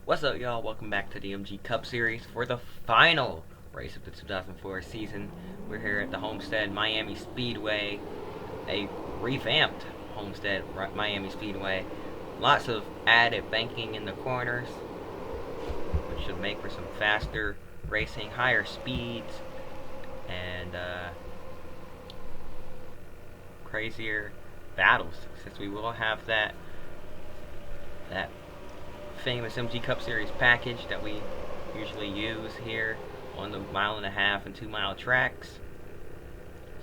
What's up, y'all? Welcome back to the MG Cup Series for the final race of the 2004 season. We're here at the Homestead Miami Speedway, a revamped Homestead Miami Speedway. Lots of added banking in the corners, which should make for some faster racing, higher speeds, and crazier battles, since we will have that famous MG Cup Series package that we usually use here on the 1.5 and 2 mile tracks.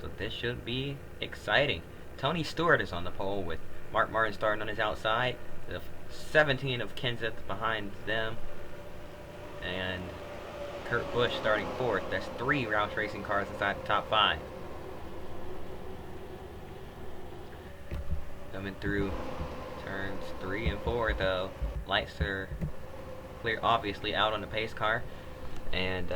So this should be exciting. Tony Stewart is on the pole with Mark Martin starting on his outside, the 17 of Kenseth behind them, and Kurt Busch starting fourth. That's 3 Roush Racing cars inside the top 5. Coming through turns 3 and 4 though. Lights are clear, obviously out on the pace car, and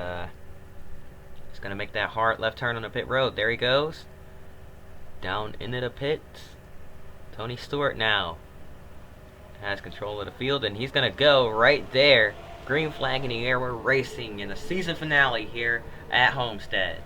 it's gonna make that hard left turn on the pit road. There he goes, down into the pits. Tony Stewart now has control of the field, and he's gonna go right there. Green flag in the air. We're racing in the season finale here at Homestead.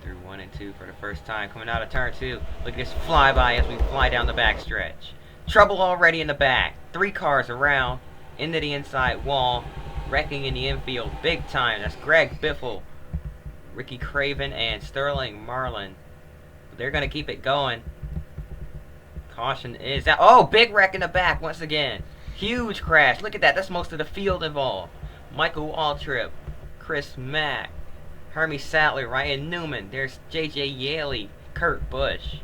Through 1 and 2 for the first time, coming out of turn 2. Look at this flyby as we fly down the back stretch. Trouble already in the back. 3 cars around into the inside wall, wrecking in the infield big time. That's Greg Biffle, Ricky Craven, and Sterling Marlin. They're gonna keep it going. Caution is out. Oh, big wreck in the back once again. Huge crash. Look at that. That's most of the field involved. Michael Waltrip, Chris Mack, Hermie Sattler, Ryan Newman. There's JJ Yaley, Kurt Busch.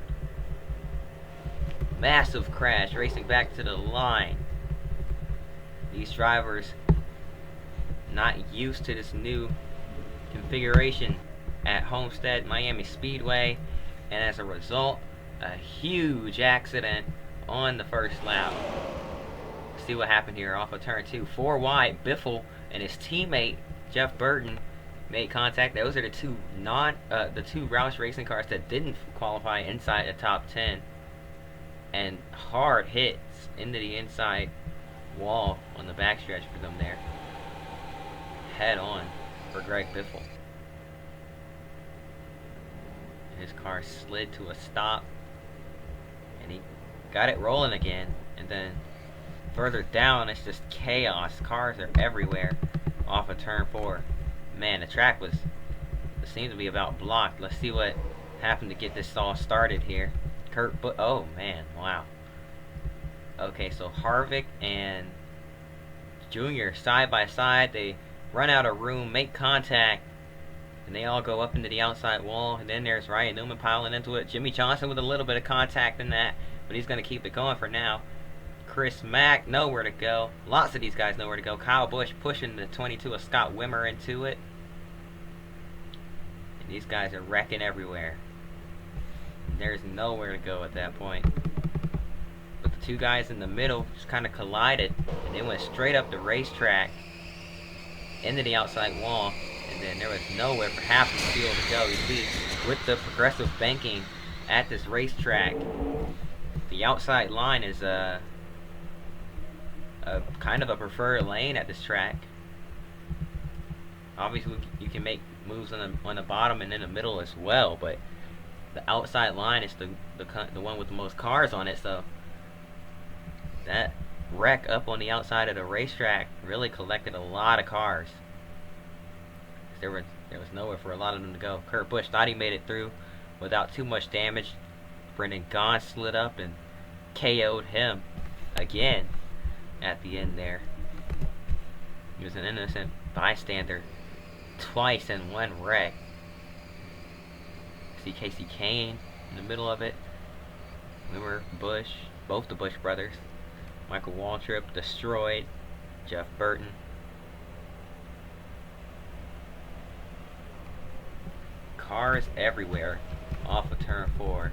Massive crash racing back to the line. These drivers not used to this new configuration at Homestead Miami Speedway, and as a result, a huge accident on the first lap. See what happened here off of turn 2. 4 wide, Biffle and his teammate Jeff Burton made contact. Those are the two Roush Racing cars that didn't qualify inside the top 10, and hard hits into the inside wall on the backstretch for them there. Head on for Greg Biffle. His car slid to a stop, and he got it rolling again. And then further down, it's just chaos. Cars are everywhere off of turn 4. Man, the track seemed to be about blocked. Let's see what happened to get this all started here. Oh man, wow. Okay, so Harvick and Junior side by side. They run out of room, make contact, and they all go up into the outside wall. And then there's Ryan Newman piling into it. Jimmy Johnson with a little bit of contact in that, but he's going to keep it going for now. Chris Mack, nowhere to go. Lots of these guys nowhere to go. Kyle Busch pushing the 22 of Scott Wimmer into it. And these guys are wrecking everywhere. There's nowhere to go at that point. But the two guys in the middle just kind of collided, and they went straight up the racetrack into the outside wall. And then there was nowhere for half the field to go. You see, with the progressive banking at this racetrack, the outside line is a kind of a preferred lane at this track. Obviously, you can make moves on the bottom and in the middle as well, but the outside line is the one with the most cars on it. So that wreck up on the outside of the racetrack really collected a lot of cars. There was nowhere for a lot of them to go. Kurt Busch thought he made it through without too much damage. Brendan Gaughan slid up and KO'd him again at the end there. He was an innocent bystander twice in one wreck. See Casey Kane in the middle of it. Wimmer, Busch, both the Busch brothers. Michael Waltrip destroyed. Jeff Burton. Cars everywhere off of turn 4.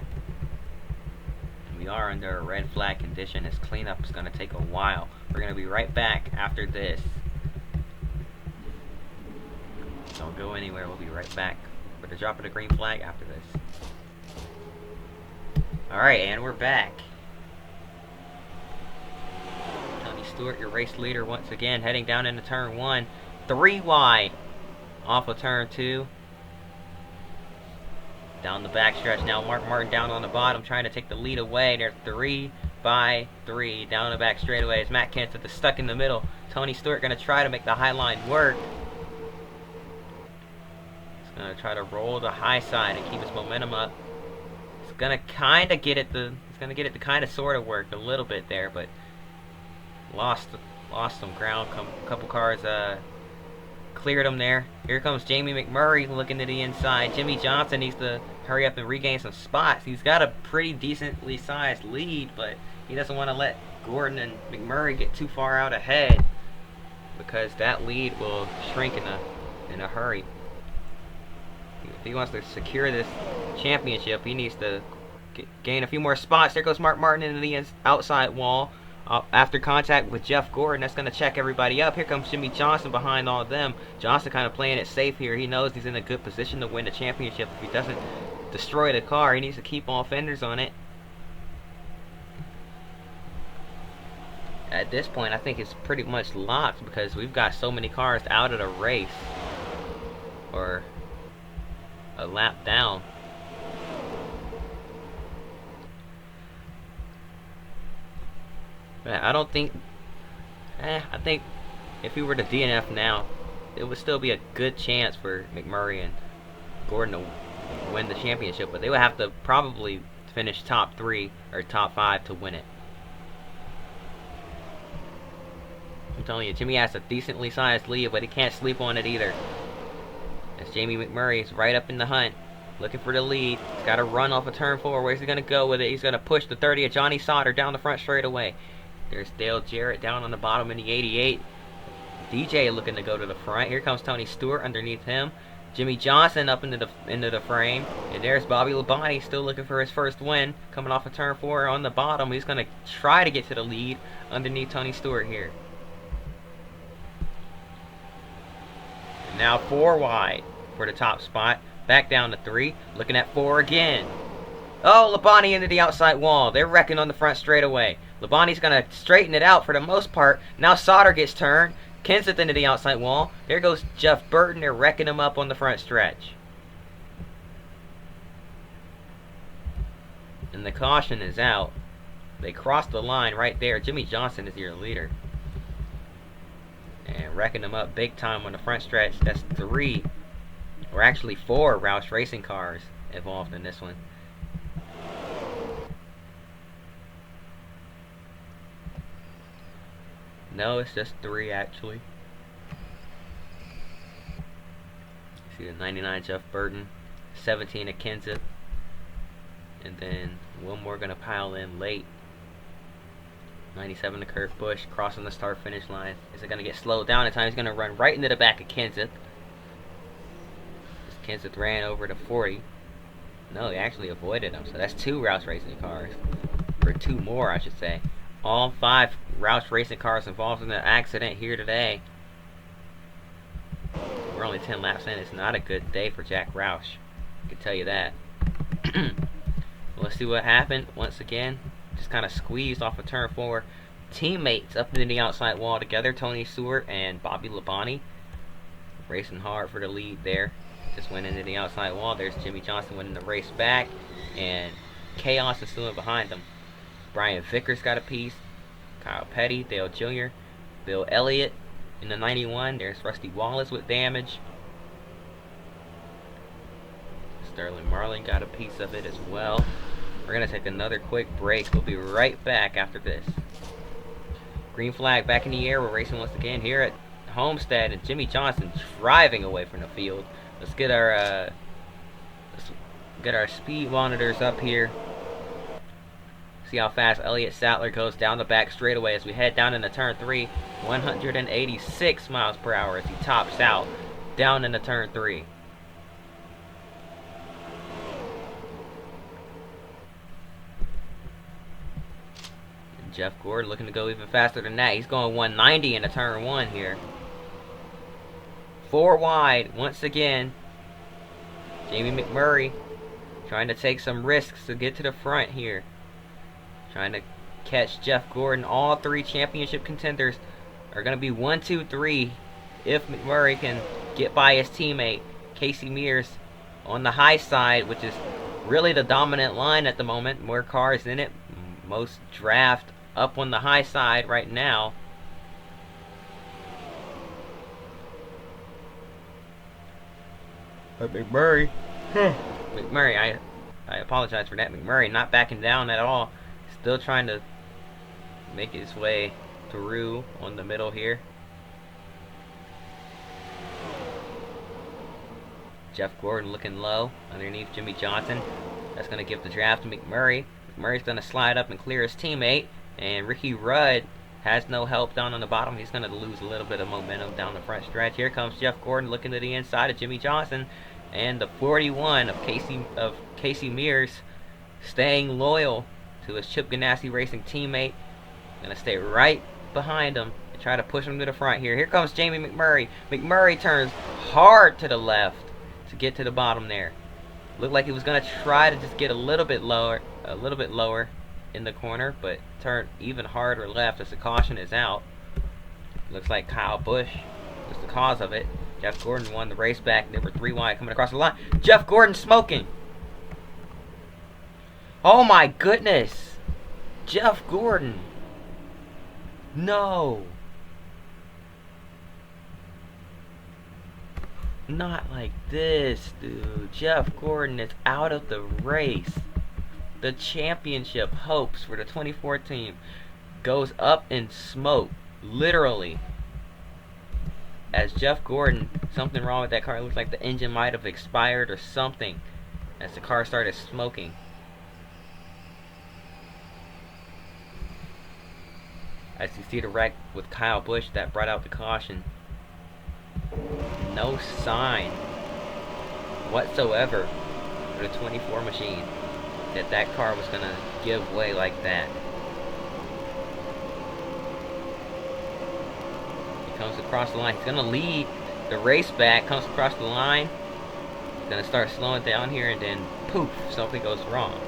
We are under a red flag condition. This cleanup is going to take a while. We're going to be right back after this. Don't go anywhere. We'll be right back for the drop of the green flag after this. Alright, and we're back. Tony Stewart, your race leader once again, heading down into turn 1. 3 wide off of turn 2. Down the backstretch now. Mark Martin down on the bottom, trying to take the lead away. They're 3 by 3 down the back straightaway as Matt Kenseth is stuck in the middle. Tony Stewart going to try to make the high line work. He's going to try to roll the high side and keep his momentum up. He's going to kind of get it to kind of sort of work a little bit there, but lost some ground. A couple cars cleared him there. Here comes Jamie McMurray looking to the inside. Jimmy Johnson needs to hurry up and regain some spots. He's got a pretty decently sized lead, but he doesn't want to let Gordon and McMurray get too far out ahead, because that lead will shrink in a hurry. If he wants to secure this championship, he needs to gain a few more spots. There goes Mark Martin into the outside wall. After contact with Jeff Gordon, that's going to check everybody up. Here comes Jimmy Johnson behind all of them. Johnson kind of playing it safe here. He knows he's in a good position to win the championship. If he doesn't destroy the car, he needs to keep all fenders on it. At this point, I think it's pretty much locked because we've got so many cars out of the race, or a lap down. I don't think. I think if we were to DNF now, it would still be a good chance for McMurray and Gordon to win the championship, but they would have to probably finish top 3 or top 5 to win it. I'm telling you, Jimmy has a decently sized lead, but he can't sleep on it either. As Jamie McMurray is right up in the hunt, looking for the lead. He's got to run off of turn 4. Where's he going to go with it? He's going to push the 30 of Johnny Sauter down the front straightaway. There's Dale Jarrett down on the bottom in the 88. DJ looking to go to the front. Here comes Tony Stewart underneath him. Jimmy Johnson up into the frame. And there's Bobby Labonte still looking for his first win. Coming off of turn 4 on the bottom. He's going to try to get to the lead underneath Tony Stewart here. And now 4 wide for the top spot. Back down to 3. Looking at 4 again. Oh, Labonte into the outside wall. They're wrecking on the front straightaway. Labonte's going to straighten it out for the most part. Now Sauter gets turned. Kenseth into the outside wall. There goes Jeff Burton. They're wrecking him up on the front stretch. And the caution is out. They crossed the line right there. Jimmy Johnson is your leader. And wrecking them up big time on the front stretch. That's 3, or actually 4 Roush Racing cars involved in this one. No, it's just 3 actually. See the 99 Jeff Burton, 17 of Kenseth, and then one more gonna pile in late. 97 to Kurt Busch, crossing the start finish line. Is it gonna get slowed down in time? He's gonna run right into the back of Kenseth. Kenseth ran over to 40. No, he actually avoided him. So that's 2 Roush Racing cars, or 2 more, I should say. All 5 Roush Racing cars involved in the accident here today. We're only 10 laps in. It's not a good day for Jack Roush, I can tell you that. Let's see what happened. Once again, just kind of squeezed off of turn 4. Teammates up into the outside wall together. Tony Stewart and Bobby Labonte racing hard for the lead there. Just went into the outside wall. There's Jimmy Johnson winning the race back, and Chaos is still in behind them. Brian Vickers got a piece. Kyle Petty, Dale Jr., Bill Elliott in the 91. There's Rusty Wallace with damage. Sterling Marlin got a piece of it as well. We're going to take another quick break. We'll be right back after this. Green flag back in the air. We're racing once again here at Homestead, and Jimmy Johnson driving away from the field. Let's get our speed monitors up here. See how fast Elliott Sattler goes down the back straightaway as we head down into turn 3. 186 miles per hour as he tops out down into turn 3. And Jeff Gordon looking to go even faster than that. He's going 190 into turn 1 here. 4 wide once again. Jamie McMurray Trying to take some risks to get to the front here. Trying to catch Jeff Gordon. All three championship contenders are going to be 1, 2, 3 if McMurray can get by his teammate Casey Mears on the high side, which is really the dominant line at the moment. More cars in it. Most draft up on the high side right now. But McMurray, I apologize for that. McMurray not backing down at all. Still trying to make his way through on the middle here. Jeff Gordon looking low underneath Jimmy Johnson. That's going to give the draft to McMurray. McMurray's going to slide up and clear his teammate. And Ricky Rudd has no help down on the bottom. He's going to lose a little bit of momentum down the front stretch. Here comes Jeff Gordon looking to the inside of Jimmy Johnson. And the 41 of Casey Mears staying loyal to his Chip Ganassi Racing teammate. Going to stay right behind him and try to push him to the front here. Here comes Jamie McMurray. McMurray turns hard to the left to get to the bottom there. Looked like he was going to try to just get a little bit lower in the corner, but turned even harder left as the caution is out. Looks like Kyle Busch was the cause of it. Jeff Gordon won the race back. Number 3 wide coming across the line. Jeff Gordon smoking. Oh my goodness. Jeff Gordon. No. Not like this, dude. Jeff Gordon is out of the race. The championship hopes for the 2014 goes up in smoke, literally. As Jeff Gordon, something wrong with that car. It looks like the engine might have expired or something as the car started smoking. As you see the wreck with Kyle Busch that brought out the caution. No sign whatsoever for the 24 machine that car was going to give way like that. He comes across the line. He's going to lead the race back. Comes across the line. He's going to start slowing down here, and then poof, something goes wrong.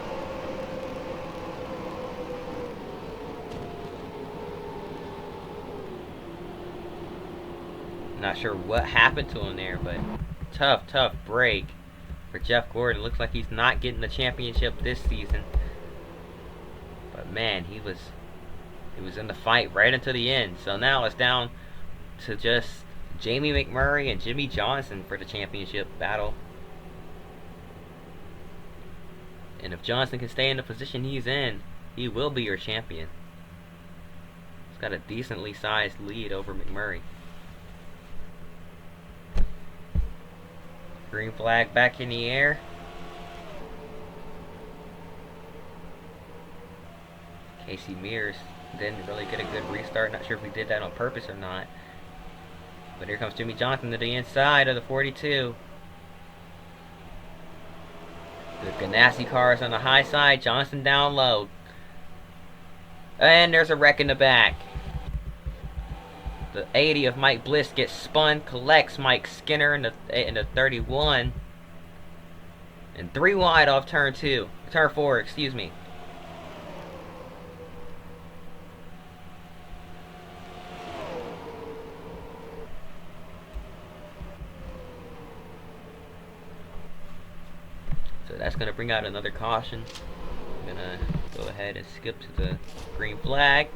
Not sure what happened to him there, but tough break for Jeff Gordon. Looks like he's not getting the championship this season. But man, he was in the fight right until the end. So now it's down to just Jamie McMurray and Jimmy Johnson for the championship battle. And if Johnson can stay in the position he's in, he will be your champion. He's got a decently sized lead over McMurray. Green flag back in the air. Casey Mears didn't really get a good restart. Not sure if he did that on purpose or not. But here comes Jimmy Johnson to the inside of the 42. The Ganassi cars on the high side. Johnson down low. And there's a wreck in the back. The 80 of Mike Bliss gets spun, collects Mike Skinner in the 31. And 3 wide off turn 4, excuse me. So that's going to bring out another caution. I'm going to go ahead and skip to the green flag.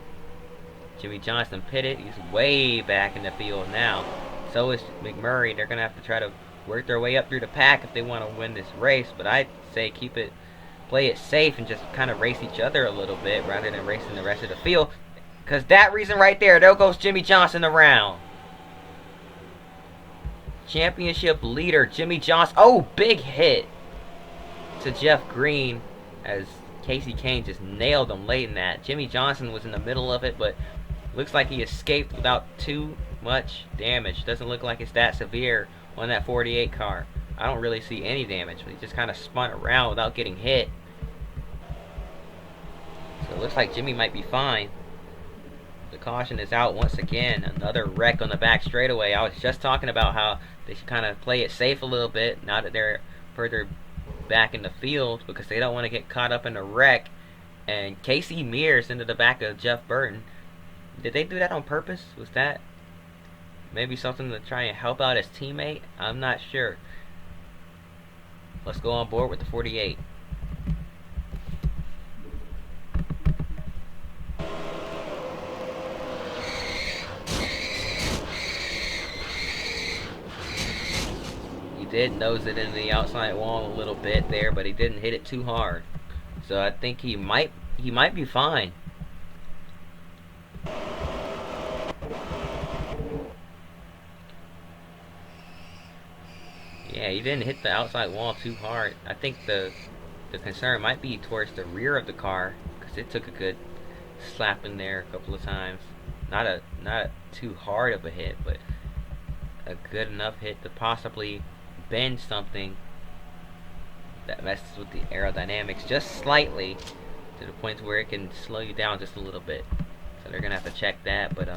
Jimmy Johnson pitted. He's way back in the field now. So is McMurray. They're going to have to try to work their way up through the pack if they want to win this race. But I'd say play it safe and just kind of race each other a little bit rather than racing the rest of the field. Because that reason right there goes Jimmy Johnson around. Championship leader Jimmy Johnson. Oh, big hit to Jeff Green as Casey Kane just nailed him late in that. Jimmy Johnson was in the middle of it, but looks like he escaped without too much damage. Doesn't look like it's that severe on that 48 car. I don't really see any damage, but he just kind of spun around without getting hit. So it looks like Jimmy might be fine. The caution is out once again. Another wreck on the back straightaway. I was just talking about how they should kind of play it safe a little bit now that they're further back in the field because they don't want to get caught up in a wreck. And Casey Mears into the back of Jeff Burton. Did they do that on purpose? Was that maybe something to try and help out his teammate? I'm not sure. Let's go on board with the 48. He did nose it into the outside wall a little bit there, but he didn't hit it too hard. So I think he might be fine. Yeah, he didn't hit the outside wall too hard. I think the concern might be towards the rear of the car because it took a good slap in there a couple of times. Not too hard of a hit, but a good enough hit to possibly bend something that messes with the aerodynamics just slightly to the point where it can slow you down just a little bit. So they're gonna have to check that. But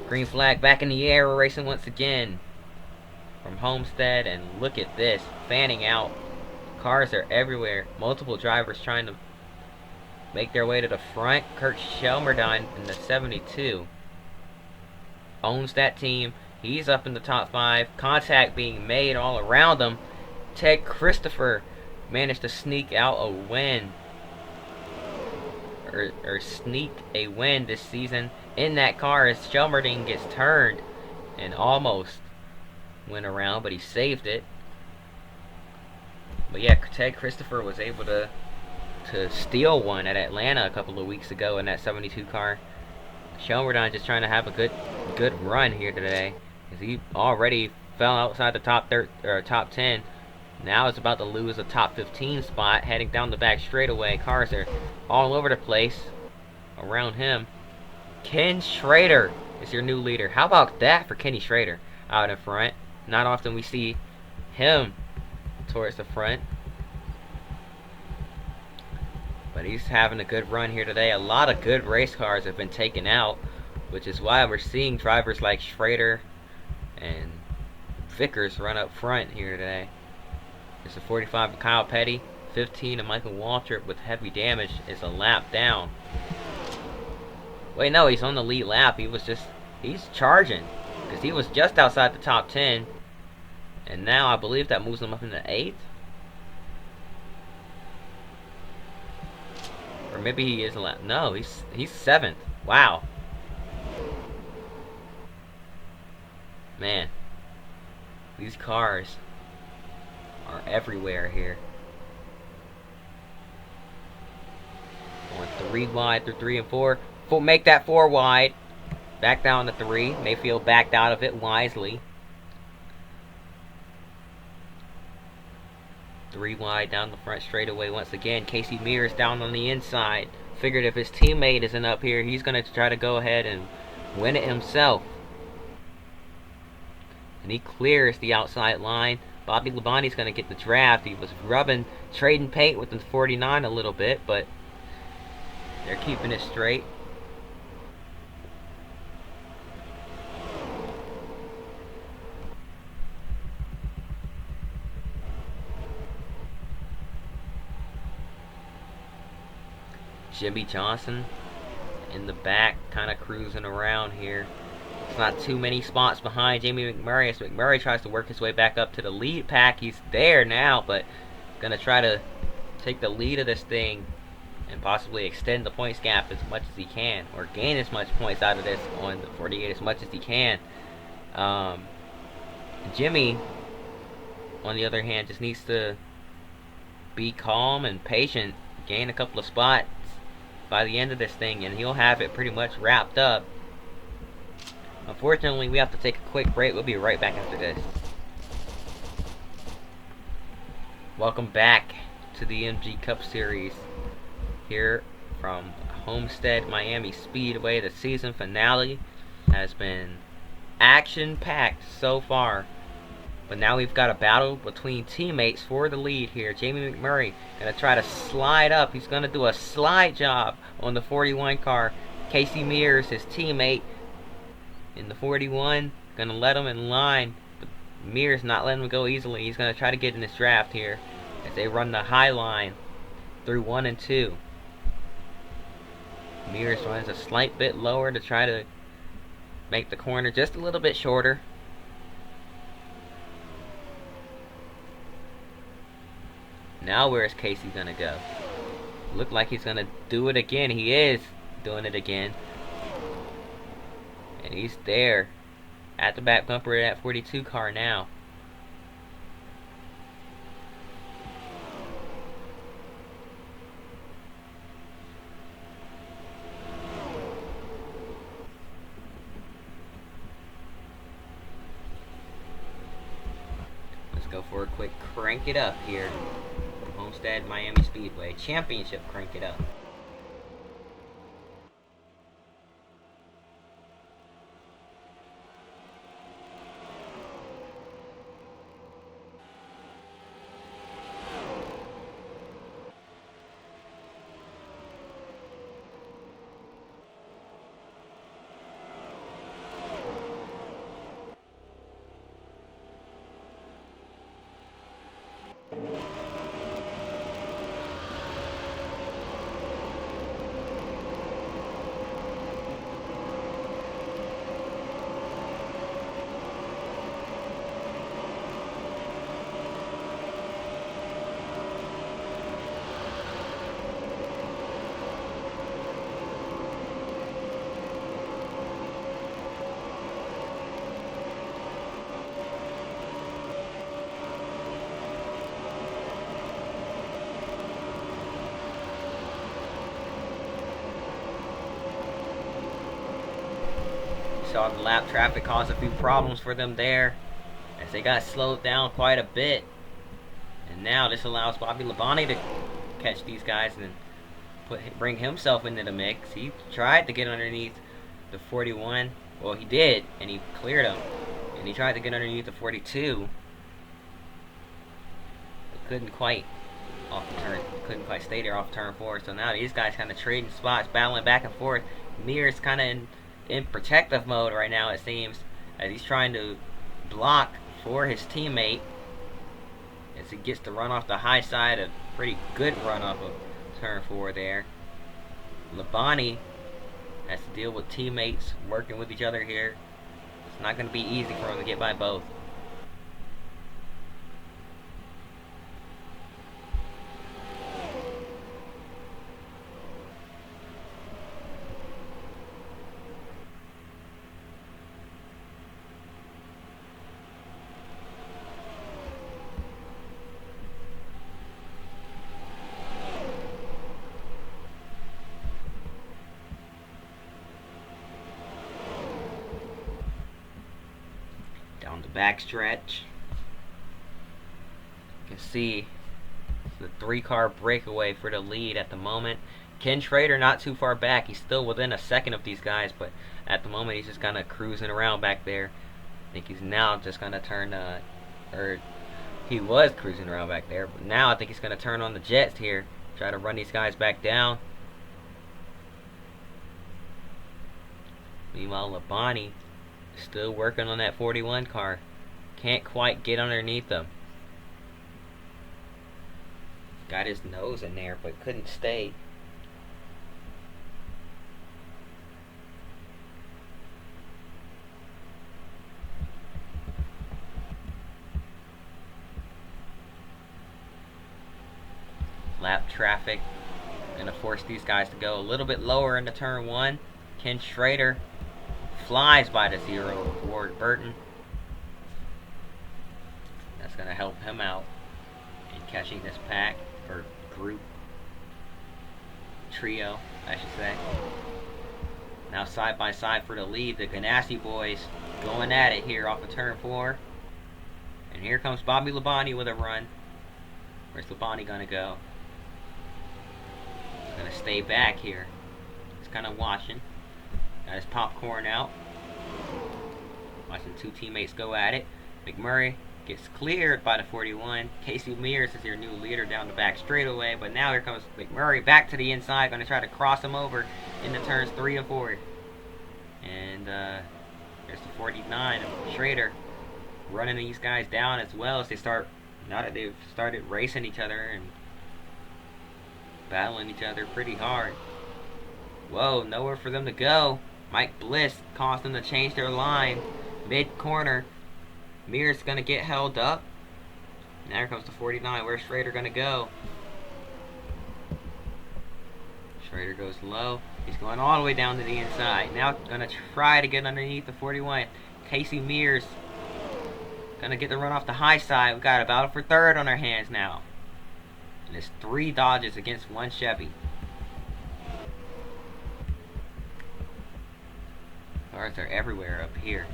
green flag back in the air. We're racing once again from Homestead, and look at this, fanning out. Cars are everywhere. Multiple drivers trying to make their way to the front. Kurt Shelmerdine in the 72 owns that team. He's up in the top 5. Contact being made all around him. Ted Christopher managed to sneak out a win, or sneak a win this season in that car as Shelmerdine gets turned and almost went around, but he saved it. But yeah, Ted Christopher was able to steal one at Atlanta a couple of weeks ago in that 72 car. Shelmerdine just trying to have a good run here today, because he already fell outside the top 10. Now it's about to lose a top 15 spot, heading down the back straightaway. Cars are all over the place around him. Ken Schrader is your new leader. How about that for Kenny Schrader out in front? Not often we see him towards the front, but he's having a good run here today. A lot of good race cars have been taken out, which is why we're seeing drivers like Schrader and Vickers run up front here today. It's a 45 of Kyle Petty, 15 of Michael Waltrip with heavy damage. Is a lap down. Wait, no, he's on the lead lap. He's charging, because he was just outside the top 10, and now I believe that moves him up into 8th, or maybe he is a lap. No, he's 7th. Wow, man, these cars are everywhere here. Going 3 wide through 3 and 4. Make that 4 wide. Back down to 3. Mayfield backed out of it wisely. 3 wide down the front straightaway once again. Casey Mears down on the inside. Figured if his teammate isn't up here, he's going to try to go ahead and win it himself. And he clears the outside line. Bobby Labonte's going to get the draft. He was trading paint with the 49 a little bit, but they're keeping it straight. Jimmy Johnson in the back, kind of cruising around here. It's not too many spots behind Jamie McMurray as McMurray tries to work his way back up to the lead pack. He's there now, but gonna try to take the lead of this thing and possibly extend the points gap as much as he can, or gain as much points out of this on the 48 as much as he can. Jimmy, on the other hand, just needs to be calm and patient, gain a couple of spots by the end of this thing, and he'll have it pretty much wrapped up. Unfortunately, we have to take a quick break. We'll be right back after this. Welcome back to the MG Cup Series here from Homestead Miami Speedway. The season finale has been action-packed so far, but now we've got a battle between teammates for the lead here. Jamie McMurray gonna try to slide up. He's gonna do a slide job on the 41 car. Casey Mears, his teammate in the 41, gonna let him in line. Mears not letting him go easily. He's gonna try to get in this draft here. as they run the high line through 1 and 2. Mears runs a slight bit lower to try to make the corner just a little bit shorter. Now where's Casey gonna go? Look like he's gonna do it again. He is doing it again. And he's there at the back bumper of that 42 car now. Let's go for a quick crank it up here. Homestead Miami Speedway Championship, crank it up. Saw the lap traffic cause a few problems for them there, as they got slowed down quite a bit. And now this allows Bobby Labonte to catch these guys and bring himself into the mix. He tried to get underneath the 41. Well, he did, and he cleared him. And he tried to get underneath the 42, but couldn't quite stay there off turn 4. So now these guys kind of trading spots, battling back and forth. Mears kind of in protective mode right now, it seems, as he's trying to block for his teammate as he gets to run off the high side. A pretty good run off of turn 4 there. Labonte has to deal with teammates working with each other here. It's not going to be easy for him to get by both. Down the backstretch, you can see the 3-car breakaway for the lead at the moment. Ken Schrader not too far back. He's still within a second of these guys, but at the moment he's just kind of cruising around back there. I think he's now just going to turn, or he was cruising around back there, but now I think he's going to turn on the jets here, try to run these guys back down. Meanwhile, Labonte still working on that 41 car. Can't quite get underneath them. Got his nose in there, but couldn't stay. Lap traffic gonna force these guys to go a little bit lower into turn 1. Ken Schrader flies by the 0 of Ward Burton. That's going to help him out in catching this pack, or group, trio, I should say. Now side by side for the lead, the Ganassi boys going at it here off of turn 4. And here comes Bobby Labonte with a run. Where's Labonte going to go? He's going to stay back here. He's kind of watching. Got his popcorn out. Watching two teammates go at it. McMurray gets cleared by the 41. Casey Mears is your new leader down the back straightaway. But now here comes McMurray back to the inside. Going to try to cross him over into turns 3 and 4. And there's the 49 of Schrader running these guys down as well as they start Now that they've started racing each other and battling each other pretty hard. Whoa, nowhere for them to go. Mike Bliss caused them to change their line mid-corner. Mears gonna get held up. Now here comes the 49. Where's Schrader gonna go? Schrader goes low. He's going all the way down to the inside. Now gonna try to get underneath the 41. Casey Mears gonna get the run off the high side. We've got a battle for third on our hands now. And it's 3 Dodges against 1 Chevy. Cars are everywhere up here.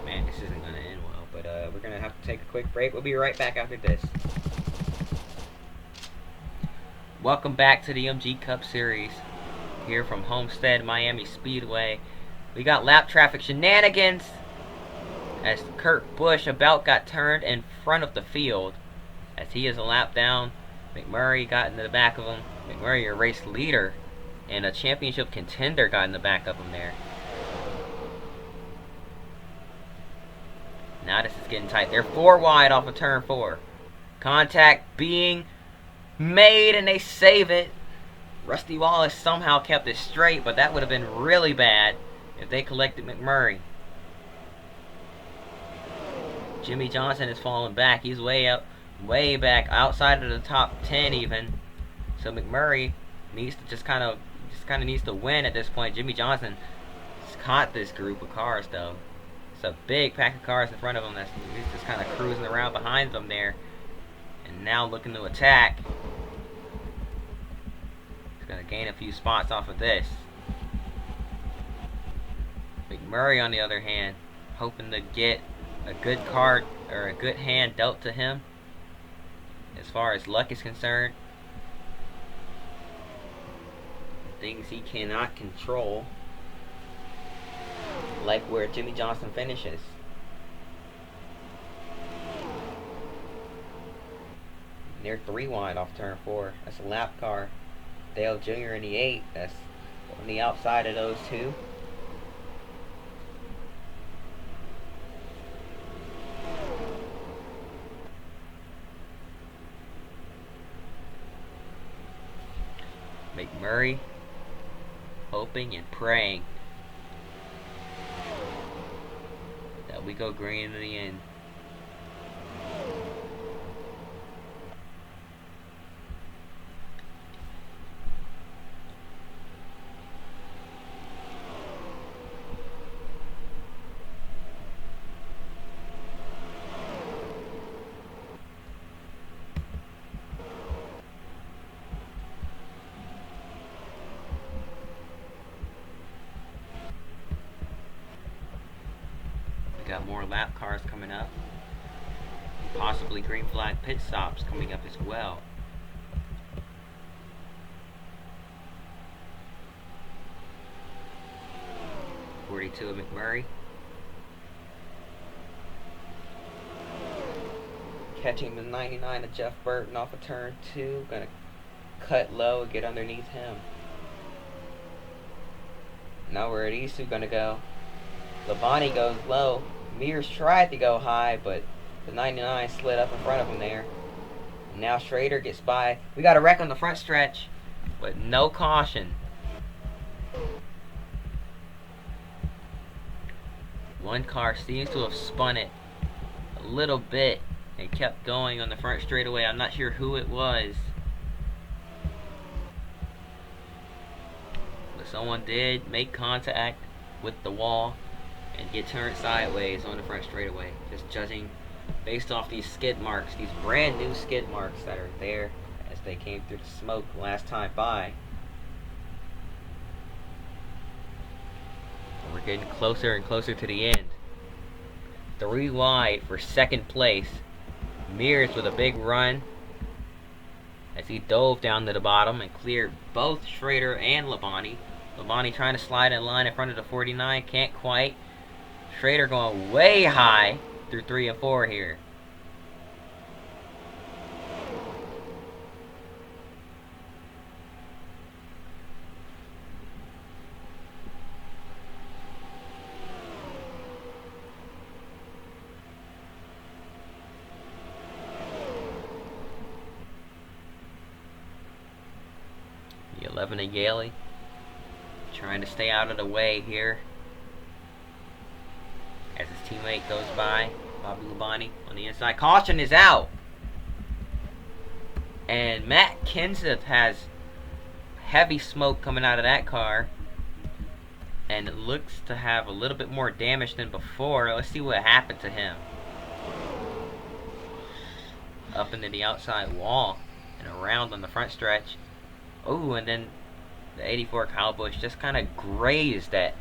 Man, this isn't gonna end well. But we're gonna have to take a quick break. We'll be right back after this. Welcome back to the MG Cup Series. Here from Homestead, Miami Speedway. We got lap traffic shenanigans as Kurt Busch about got turned in front of the field. As he is a lap down, McMurray got into the back of him. McMurray, a race leader and a championship contender, got in the back of him there. Now this is getting tight. They're 4 wide off of turn 4. Contact being made and they save it. Rusty Wallace somehow kept it straight, but that would have been really bad if they collected McMurray. Jimmy Johnson is falling back. He's way back, outside of the top 10 even. So McMurray needs to just kind of needs to win at this point. Jimmy Johnson has caught this group of cars though. It's a big pack of cars in front of him that's just kind of cruising around behind them there. And now looking to attack. He's going to gain a few spots off of this. McMurray, on the other hand, hoping to get a good card or a good hand dealt to him as far as luck is concerned. Things he cannot control, like where Jimmy Johnson finishes. Near 3 wide off turn 4. That's a lap car. Dale Jr. in the 8. That's on the outside of those two. McMurray hoping and praying that we go green in the end. Got more lap cars coming up. Possibly green flag pit stops coming up as well. .42 of McMurray. Catching the 99 of Jeff Burton off of turn 2. Gonna cut low and get underneath him. Now where are these two gonna go? Labonte goes low. Mears tried to go high, but the 99 slid up in front of him there. And now Schrader gets by. We got a wreck on the front stretch, but no caution. One car seems to have spun it a little bit and kept going on the front straightaway. I'm not sure who it was, but someone did make contact with the wall and get turned sideways on the front straightaway. Just judging based off these skid marks, these brand new skid marks that are there as they came through the smoke last time by. And we're getting closer and closer to the end. 3 wide for second place. Mears with a big run as he dove down to the bottom and cleared both Schrader and Labonte. Labonte trying to slide in line in front of the 49, can't quite. Schrader going way high through 3 and 4 here. Levin and Yaley trying to stay out of the way here as his teammate goes by. Bobby Labonte on the inside. Caution is out. And Matt Kenseth has heavy smoke coming out of that car. And it looks to have a little bit more damage than before. Let's see what happened to him. Up into the outside wall and around on the front stretch. Oh, and then the 84 Kyle Busch just kind of grazed that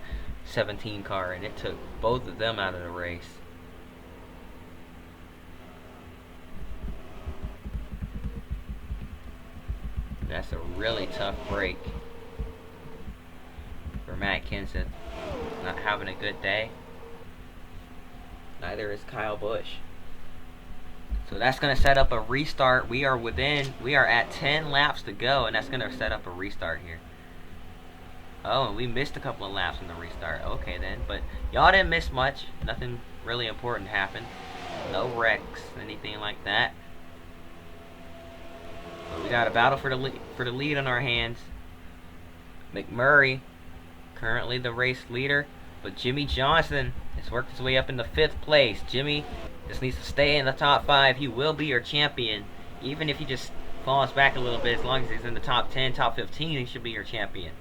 17 car, and it took both of them out of the race. That's a really tough break for Matt Kenseth. Not having a good day. Neither is Kyle Busch. So that's going to set up a restart. We are at 10 laps to go, and that's going to set up a restart here. Oh, and we missed a couple of laps in the restart. Okay then, but y'all didn't miss much. Nothing really important happened. No wrecks, anything like that. But we got a battle for the lead on our hands. McMurray, currently the race leader, but Jimmy Johnson has worked his way up into 5th place. Jimmy just needs to stay in the top 5. He will be your champion. Even if he just falls back a little bit, as long as he's in the top 10, top 15, he should be your champion.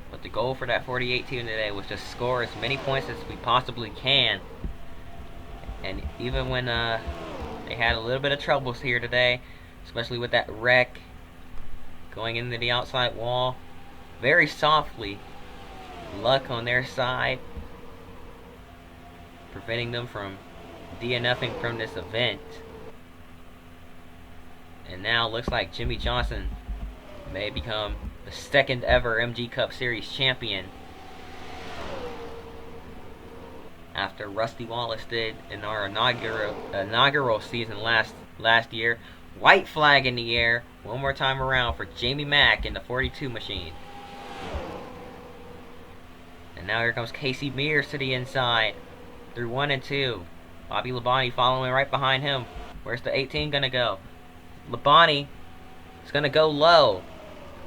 But the goal for that 48 team today was to score as many points as we possibly can. And even when they had a little bit of troubles here today, especially with that wreck going into the outside wall, very softly, luck on their side, preventing them from DNFing from this event. And now looks like Jimmy Johnson may become the 2nd ever MG Cup Series champion, after Rusty Wallace did in our inaugural season last year. White flag in the air one more time around for Jamie Mack in the 42 machine. And now here comes Casey Mears to the inside through 1 and 2. Bobby Labonte following right behind him. Where's the 18 gonna go? Labonte is gonna go low.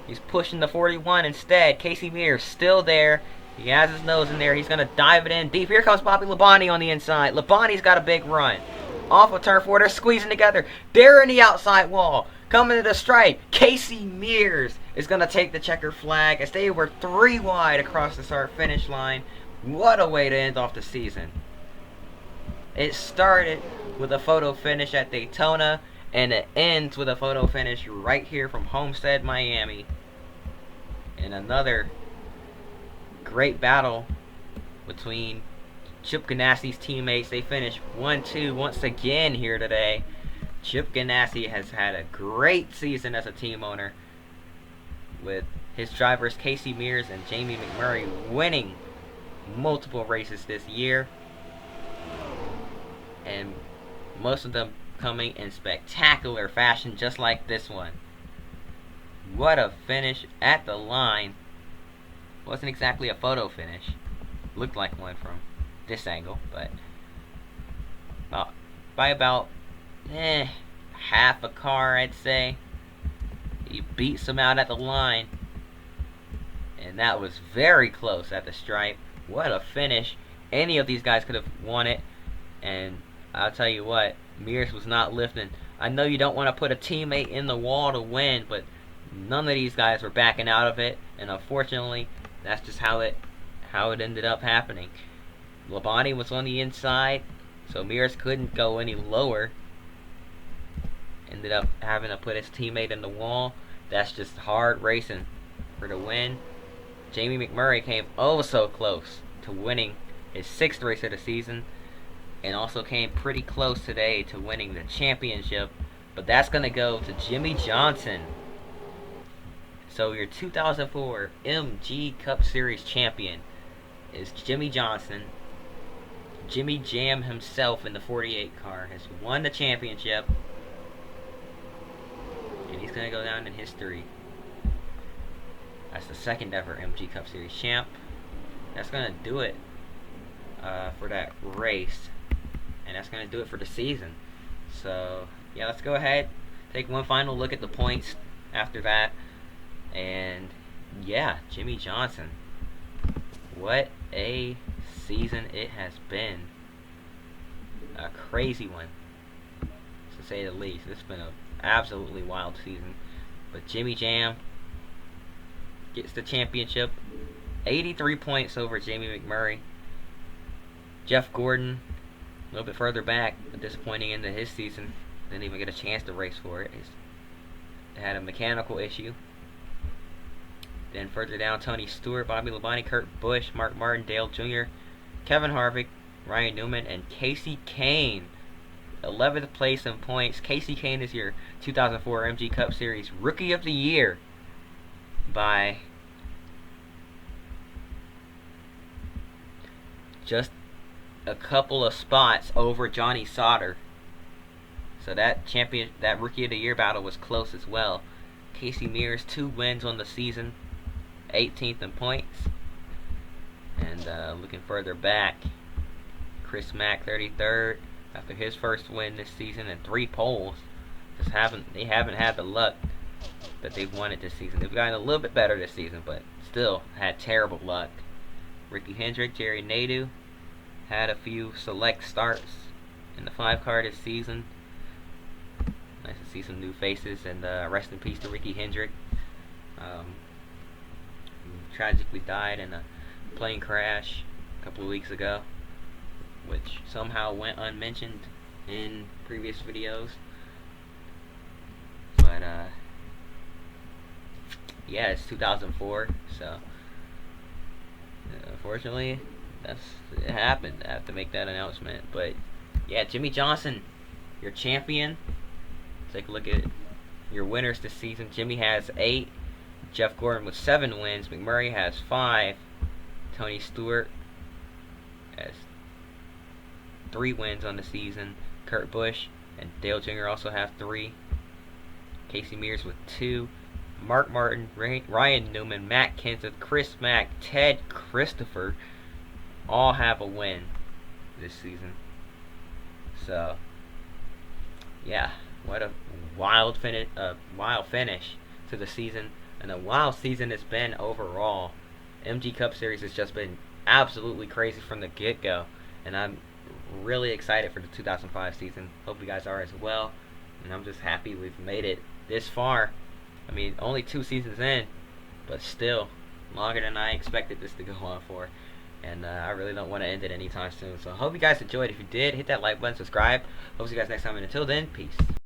He's pushing the 41 instead. Casey Mears still there. He has his nose in there. He's going to dive it in deep. Here comes Bobby Labonte on the inside. Labonte's got a big run. Off of turn 4. They're squeezing together. They're in the outside wall. Coming to the stripe. Casey Mears is going to take the checker flag as they were 3 wide across the start finish line. What a way to end off the season. It started with a photo finish at Daytona, and it ends with a photo finish right here from Homestead, Miami. And another great battle between Chip Ganassi's teammates. They finished 1-2 once again here today. Chip Ganassi has had a great season as a team owner, with his drivers Casey Mears and Jamie McMurray winning multiple races this year, and most of them coming in spectacular fashion, just like this one. What a finish at the line. Wasn't exactly a photo finish. Looked like one from this angle, but by about half a car, I'd say. He beats them out at the line, and that was very close at the stripe. What a finish. Any of these guys could have won it, and I'll tell you what, Mears was not lifting. I know you don't want to put a teammate in the wall to win, but none of these guys were backing out of it, and unfortunately, that's just how it ended up happening. Labonte was on the inside, so Mears couldn't go any lower. Ended up having to put his teammate in the wall. That's just hard racing for the win. Jamie McMurray came oh so close to winning his 6th race of the season, and also came pretty close today to winning the championship. But that's going to go to Jimmy Johnson. So your 2004 MG Cup Series champion is Jimmy Johnson. Jimmy Jam himself in the 48 car has won the championship, and he's going to go down in history as the 2nd ever MG Cup Series champ. That's going to do it for that race, and that's going to do it for the season. So yeah, let's go ahead, take one final look at the points after that, and yeah, Jimmy Johnson. What a season it has been. A crazy one, to say the least. It's been an absolutely wild season. But Jimmy Jam gets the championship. 83 points over Jamie McMurray. Jeff Gordon, a little bit further back, a disappointing end to his season. Didn't even get a chance to race for it. He had a mechanical issue. Then further down, Tony Stewart, Bobby Labonte, Kurt Busch, Mark Martin, Dale Jr., Kevin Harvick, Ryan Newman, and Casey Kane. 11th place in points. Casey Kane is your 2004 MG Cup Series Rookie of the Year by just a couple of spots over Johnny Sauter. So that Rookie of the Year battle was close as well. Casey Mears, 2 wins on the season, 18th in points. And looking further back, Chris Mack, 33rd, after his first win this season and 3 poles. They haven't had the luck that they've wanted this season. They've gotten a little bit better this season, but still had terrible luck. Ricky Hendrick, Jerry Nadeau had a few select starts in the 5 car this season. Nice to see some new faces, and rest in peace to Ricky Hendrick. Who tragically died in a plane crash a couple of weeks ago, which somehow went unmentioned in previous videos. But yeah, it's 2004, so unfortunately it happened. I have to make that announcement. But yeah, Jimmy Johnson, your champion. Take a look at your winners this season. Jimmy has 8. Jeff Gordon with 7 wins. McMurray has 5. Tony Stewart has 3 wins on the season. Kurt Busch and Dale Jr. also have 3. Casey Mears with 2. Mark Martin, Ryan Newman, Matt Kenseth, Chris Mack, Ted Christopher all have a win this season. So yeah, what a wild finish to the season, and a wild season it's been overall. MG Cup Series has just been absolutely crazy from the get-go, and I'm really excited for the 2005 season. Hope you guys are as well, and I'm just happy we've made it this far. I mean, only 2 seasons in, but still longer than I expected this to go on for. And I really don't want to end it anytime soon. So I hope you guys enjoyed. If you did, hit that like button, subscribe. Hope to see you guys next time. And until then, peace.